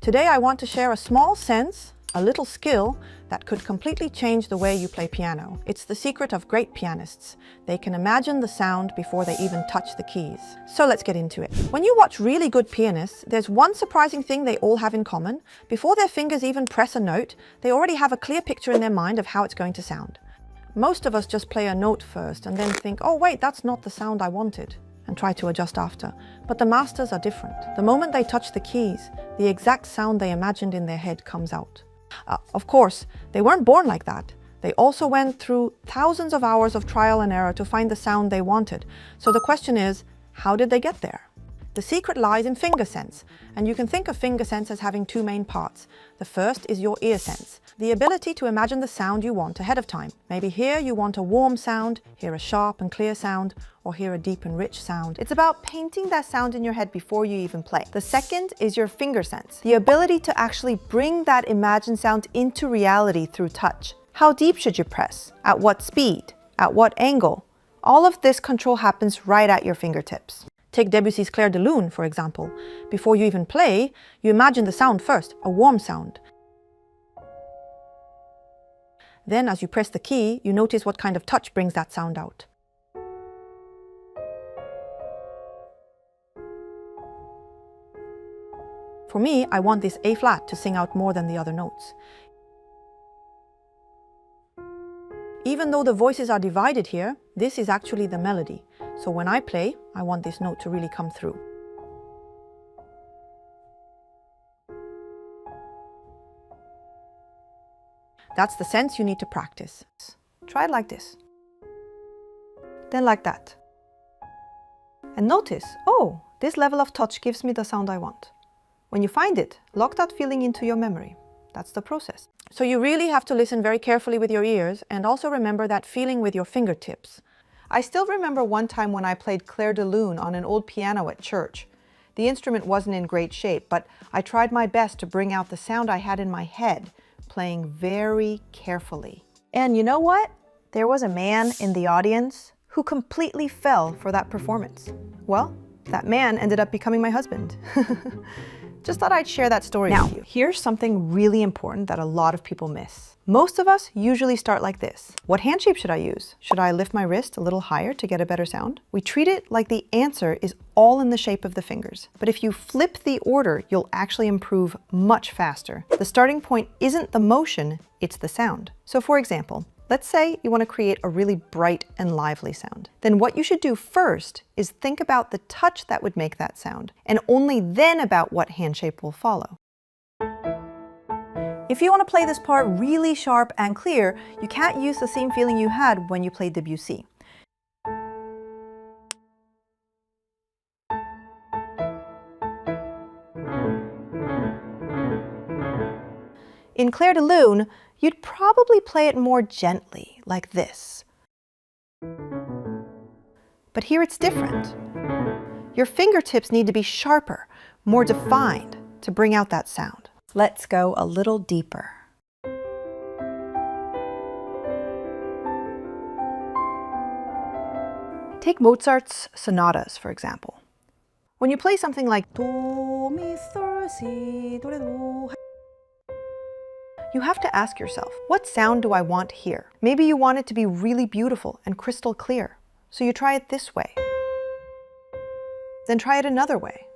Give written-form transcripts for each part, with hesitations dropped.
Today I want to share a small sense, a little skill that could completely change the way you play piano. It's the secret of great pianists. They can imagine the sound before they even touch the keys. So let's get into it. When you watch really good pianists, there's one surprising thing they all have in common. Before their fingers even press a note, they already have a clear picture in their mind of how it's going to sound. Most of us just play a note first and then think, oh wait, that's not the sound I wanted, and try to adjust after. But the masters are different. The moment they touch the keys, the exact sound they imagined in their head comes out. Of course, they weren't born like that. They also went through thousands of hours of trial and error to find the sound they wanted. So the question is, how did they get there? The secret lies in finger sense, and you can think of finger sense as having two main parts. The first is your ear sense, the ability to imagine the sound you want ahead of time. Maybe here you want a warm sound, here a sharp and clear sound, or hear a deep and rich sound. It's about painting that sound in your head before you even play. The second is your finger sense, the ability to actually bring that imagined sound into reality through touch. How deep should you press? At what speed? At what angle? All of this control happens right at your fingertips. Take Debussy's Clair de Lune, for example. Before you even play, you imagine the sound first, a warm sound. Then, as you press the key, you notice what kind of touch brings that sound out. For me, I want this A flat to sing out more than the other notes. Even though the voices are divided here, this is actually the melody. So when I play, I want this note to really come through. That's the sense you need to practice. Try it like this. Then like that. And notice, oh, this level of touch gives me the sound I want. When you find it, lock that feeling into your memory. That's the process. So you really have to listen very carefully with your ears and also remember that feeling with your fingertips. I still remember one time when I played Clair de Lune on an old piano at church. The instrument wasn't in great shape, but I tried my best to bring out the sound I had in my head, playing very carefully. And you know what? There was a man in the audience who completely fell for that performance. Well, that man ended up becoming my husband. Just thought I'd share that story with you. Here's something really important that a lot of people miss. Most of us usually start like this. What hand shape should I use? Should I lift my wrist a little higher to get a better sound? We treat it like the answer is all in the shape of the fingers. But if you flip the order, you'll actually improve much faster. The starting point isn't the motion, it's the sound. So for example, let's say you want to create a really bright and lively sound. Then what you should do first is think about the touch that would make that sound, and only then about what hand shape will follow. If you want to play this part really sharp and clear, you can't use the same feeling you had when you played Debussy. In Clair de Lune, you'd probably play it more gently, like this. But here it's different. Your fingertips need to be sharper, more defined, to bring out that sound. Let's go a little deeper. Take Mozart's sonatas, for example. When you play something like Do, Mi, Sol, Si, Do, Re, Do, you have to ask yourself, what sound do I want here? Maybe you want it to be really beautiful and crystal clear, so you try it this way. Then try it another way.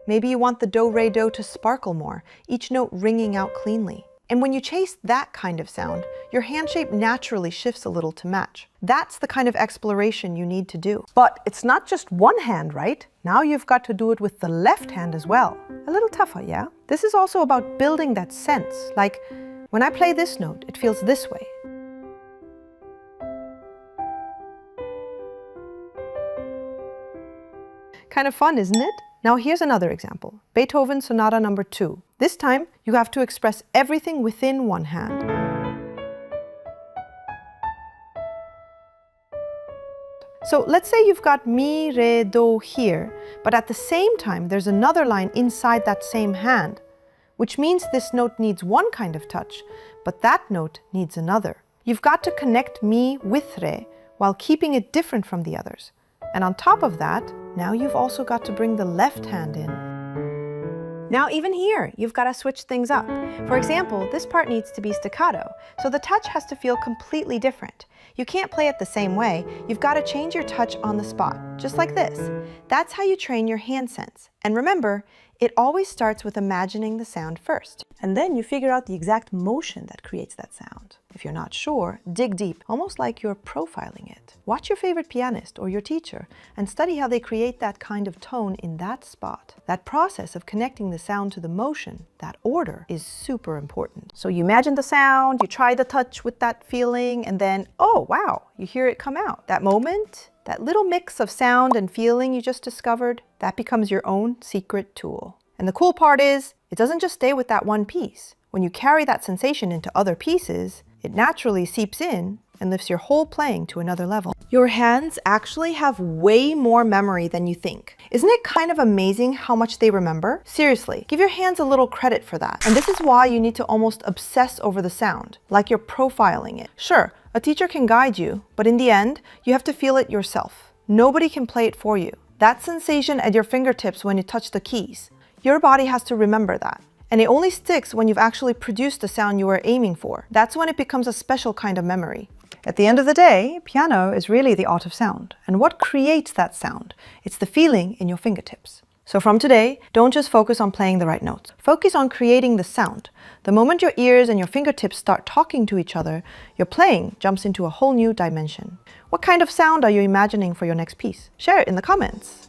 Maybe you want the do, re, do to sparkle more, each note ringing out cleanly. And when you chase that kind of sound, your hand shape naturally shifts a little to match. That's the kind of exploration you need to do. But it's not just one hand, right? Now you've got to do it with the left hand as well. A little tougher, yeah? This is also about building that sense. Like, when I play this note, it feels this way. Kind of fun, isn't it? Now here's another example. Beethoven Sonata No. 2. This time, you have to express everything within one hand. So let's say you've got mi, re, do here, but at the same time, there's another line inside that same hand, which means this note needs one kind of touch, but that note needs another. You've got to connect mi with re while keeping it different from the others. And on top of that, Now you've also got to bring the left hand in. Now even here, you've got to switch things up. For example, this part needs to be staccato, so the touch has to feel completely different. You can't play it the same way, you've got to change your touch on the spot, just like this. That's how you train your hand sense. And remember, it always starts with imagining the sound first. And then you figure out the exact motion that creates that sound. If you're not sure, dig deep, almost like you're profiling it. Watch your favorite pianist or your teacher and study how they create that kind of tone in that spot. That process of connecting the sound to the motion, that order, is super important. So you imagine the sound, you try the touch with that feeling, and then, oh wow, you hear it come out. That moment, that little mix of sound and feeling you just discovered, that becomes your own secret tool. And the cool part is, it doesn't just stay with that one piece. When you carry that sensation into other pieces, it naturally seeps in and lifts your whole playing to another level. Your hands actually have way more memory than you think. Isn't it kind of amazing how much they remember? Seriously, give your hands a little credit for that. And this is why you need to almost obsess over the sound, like you're profiling it. Sure, a teacher can guide you, but in the end, you have to feel it yourself. Nobody can play it for you. That sensation at your fingertips when you touch the keys, your body has to remember that. And it only sticks when you've actually produced the sound you were aiming for. That's when it becomes a special kind of memory. At the end of the day, piano is really the art of sound. And what creates that sound? It's the feeling in your fingertips. So from today, don't just focus on playing the right notes. Focus on creating the sound. The moment your ears and your fingertips start talking to each other, your playing jumps into a whole new dimension. What kind of sound are you imagining for your next piece? Share it in the comments.